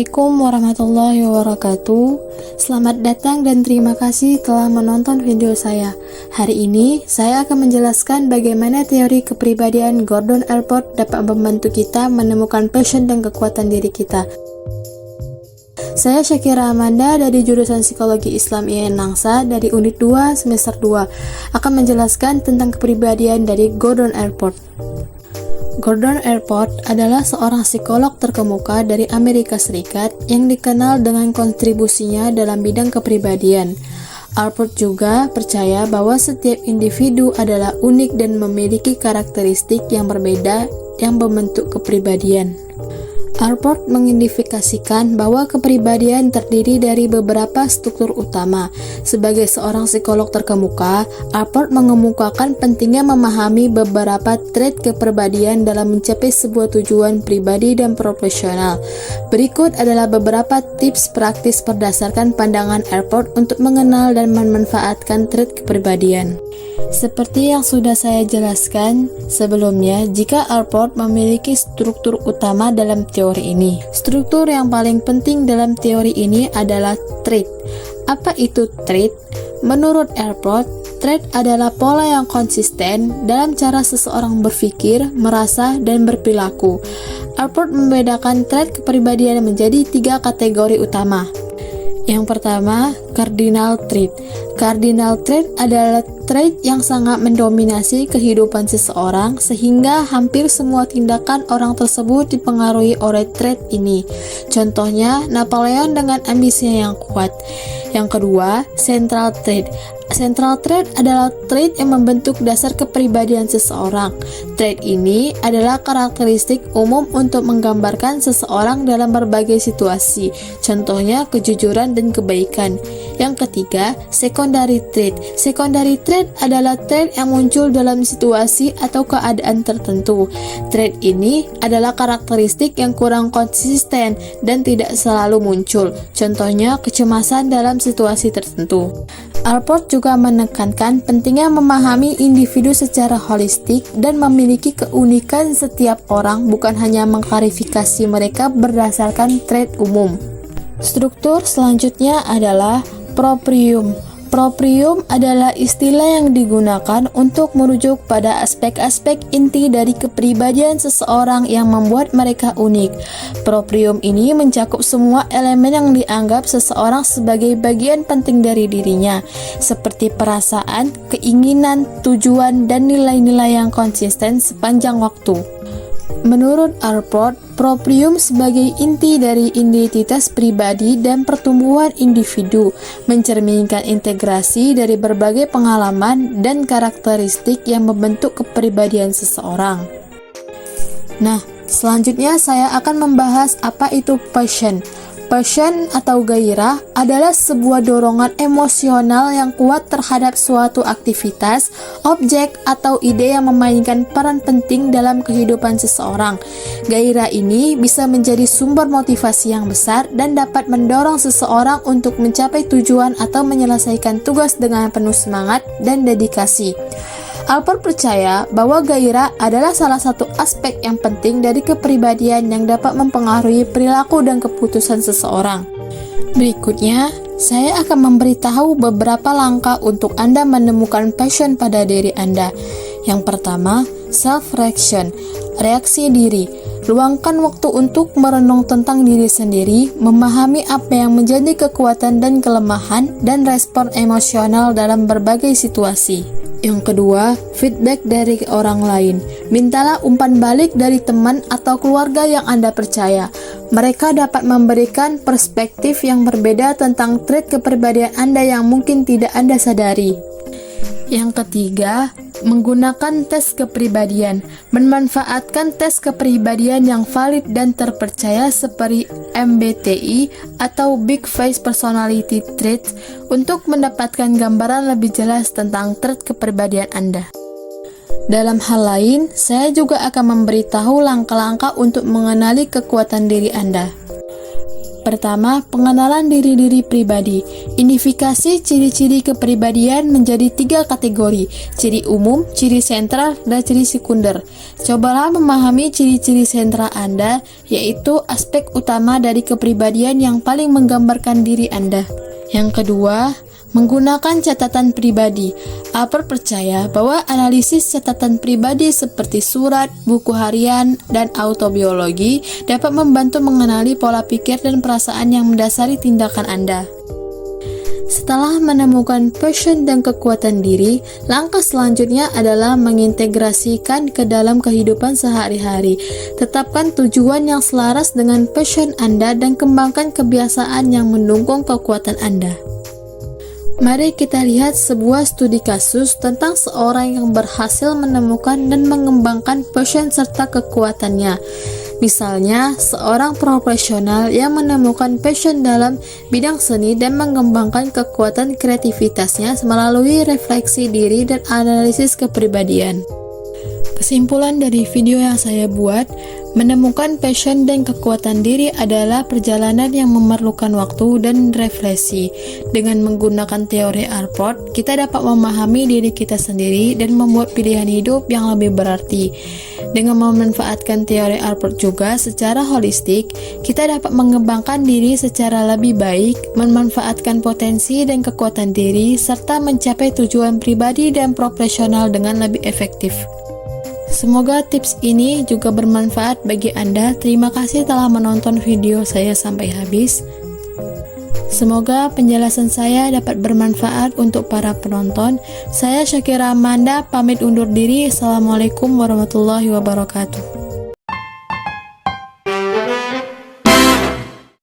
Assalamualaikum warahmatullahi wabarakatuh. Selamat datang dan terima kasih telah menonton video saya. Hari ini saya akan menjelaskan bagaimana teori kepribadian Gordon Allport dapat membantu kita menemukan passion dan kekuatan diri kita. Saya Syakira Amanda dari jurusan Psikologi Islam IAIN Nangsa dari unit 2 semester 2 akan menjelaskan tentang kepribadian dari Gordon Allport. Gordon Allport adalah seorang psikolog terkemuka dari Amerika Serikat yang dikenal dengan kontribusinya dalam bidang kepribadian. Allport juga percaya bahwa setiap individu adalah unik dan memiliki karakteristik yang berbeda yang membentuk kepribadian. Allport mengidentifikasikan bahwa kepribadian terdiri dari beberapa struktur utama. Sebagai seorang psikolog terkemuka, Allport mengemukakan pentingnya memahami beberapa trait kepribadian dalam mencapai sebuah tujuan pribadi dan profesional. Berikut adalah beberapa tips praktis berdasarkan pandangan Allport untuk mengenal dan memanfaatkan trait kepribadian. Seperti yang sudah saya jelaskan sebelumnya, jika Allport memiliki struktur utama dalam teori ini. Struktur yang paling penting dalam teori ini adalah trait. Apa itu trait? Menurut Allport, trait adalah pola yang konsisten dalam cara seseorang berpikir, merasa, dan berperilaku. Allport membedakan trait kepribadian menjadi 3 kategori utama. Yang pertama, cardinal trait. Cardinal trait adalah trait yang sangat mendominasi kehidupan seseorang sehingga hampir semua tindakan orang tersebut dipengaruhi oleh trait ini. Contohnya, Napoleon dengan ambisinya yang kuat. Yang kedua, central trait. Central trait adalah trait yang membentuk dasar kepribadian seseorang. Trait ini adalah karakteristik umum untuk menggambarkan seseorang dalam berbagai situasi, contohnya kejujuran dan kebaikan. Yang ketiga, secondary trait. Secondary trait adalah trait yang muncul dalam situasi atau keadaan tertentu. Trait ini adalah karakteristik yang kurang konsisten dan tidak selalu muncul, contohnya kecemasan dalam situasi tertentu. Allport juga menekankan pentingnya memahami individu secara holistik dan memiliki keunikan setiap orang, bukan hanya mengklarifikasi mereka berdasarkan trait umum. Struktur selanjutnya adalah proprium. Proprium adalah istilah yang digunakan untuk merujuk pada aspek-aspek inti dari kepribadian seseorang yang membuat mereka unik. Proprium ini mencakup semua elemen yang dianggap seseorang sebagai bagian penting dari dirinya, seperti perasaan, keinginan, tujuan, dan nilai-nilai yang konsisten sepanjang waktu. Menurut Allport, proprium sebagai inti dari identitas pribadi dan pertumbuhan individu, mencerminkan integrasi dari berbagai pengalaman dan karakteristik yang membentuk kepribadian seseorang. Nah, selanjutnya saya akan membahas apa itu passion. Passion atau gairah adalah sebuah dorongan emosional yang kuat terhadap suatu aktivitas, objek, atau ide yang memainkan peran penting dalam kehidupan seseorang. Gairah ini bisa menjadi sumber motivasi yang besar dan dapat mendorong seseorang untuk mencapai tujuan atau menyelesaikan tugas dengan penuh semangat dan dedikasi. Allport percaya bahwa gairah adalah salah satu aspek yang penting dari kepribadian yang dapat mempengaruhi perilaku dan keputusan seseorang. Berikutnya, saya akan memberitahu beberapa langkah untuk Anda menemukan passion pada diri Anda. Yang pertama, self-reflection, reaksi diri. Luangkan waktu untuk merenung tentang diri sendiri, memahami apa yang menjadi kekuatan dan kelemahan, dan respon emosional dalam berbagai situasi. Yang kedua, feedback dari orang lain. Mintalah umpan balik dari teman atau keluarga yang Anda percaya. Mereka dapat memberikan perspektif yang berbeda tentang trait kepribadian Anda yang mungkin tidak Anda sadari. Yang ketiga, menggunakan tes kepribadian. Memanfaatkan tes kepribadian yang valid dan terpercaya seperti MBTI atau Big Five Personality Traits untuk mendapatkan gambaran lebih jelas tentang trait kepribadian Anda. Dalam hal lain, saya juga akan memberitahu langkah-langkah untuk mengenali kekuatan diri Anda. Pertama, pengenalan diri pribadi. Identifikasi ciri-ciri kepribadian menjadi 3 kategori: ciri umum, ciri sentral, dan ciri sekunder. Cobalah memahami ciri-ciri sentral Anda, yaitu aspek utama dari kepribadian yang paling menggambarkan diri Anda. Yang kedua, menggunakan catatan pribadi. Alport percaya bahwa analisis catatan pribadi seperti surat, buku harian, dan autobiologi dapat membantu mengenali pola pikir dan perasaan yang mendasari tindakan Anda. Setelah menemukan passion dan kekuatan diri, langkah selanjutnya adalah mengintegrasikan ke dalam kehidupan sehari-hari. Tetapkan tujuan yang selaras dengan passion Anda dan kembangkan kebiasaan yang mendukung kekuatan Anda. Mari kita lihat sebuah studi kasus tentang seorang yang berhasil menemukan dan mengembangkan passion serta kekuatannya. Misalnya, seorang profesional yang menemukan passion dalam bidang seni dan mengembangkan kekuatan kreativitasnya melalui refleksi diri dan analisis kepribadian. Kesimpulan dari video yang saya buat, menemukan passion dan kekuatan diri adalah perjalanan yang memerlukan waktu dan refleksi. Dengan menggunakan teori Alport, kita dapat memahami diri kita sendiri dan membuat pilihan hidup yang lebih berarti. Dengan memanfaatkan teori Alport juga secara holistik, kita dapat mengembangkan diri secara lebih baik, memanfaatkan potensi dan kekuatan diri, serta mencapai tujuan pribadi dan profesional dengan lebih efektif. Semoga tips ini juga bermanfaat bagi Anda. Terima kasih telah menonton video saya sampai habis. Semoga penjelasan saya dapat bermanfaat untuk para penonton. Saya Syakira Amanda, pamit undur diri. Assalamualaikum warahmatullahi wabarakatuh.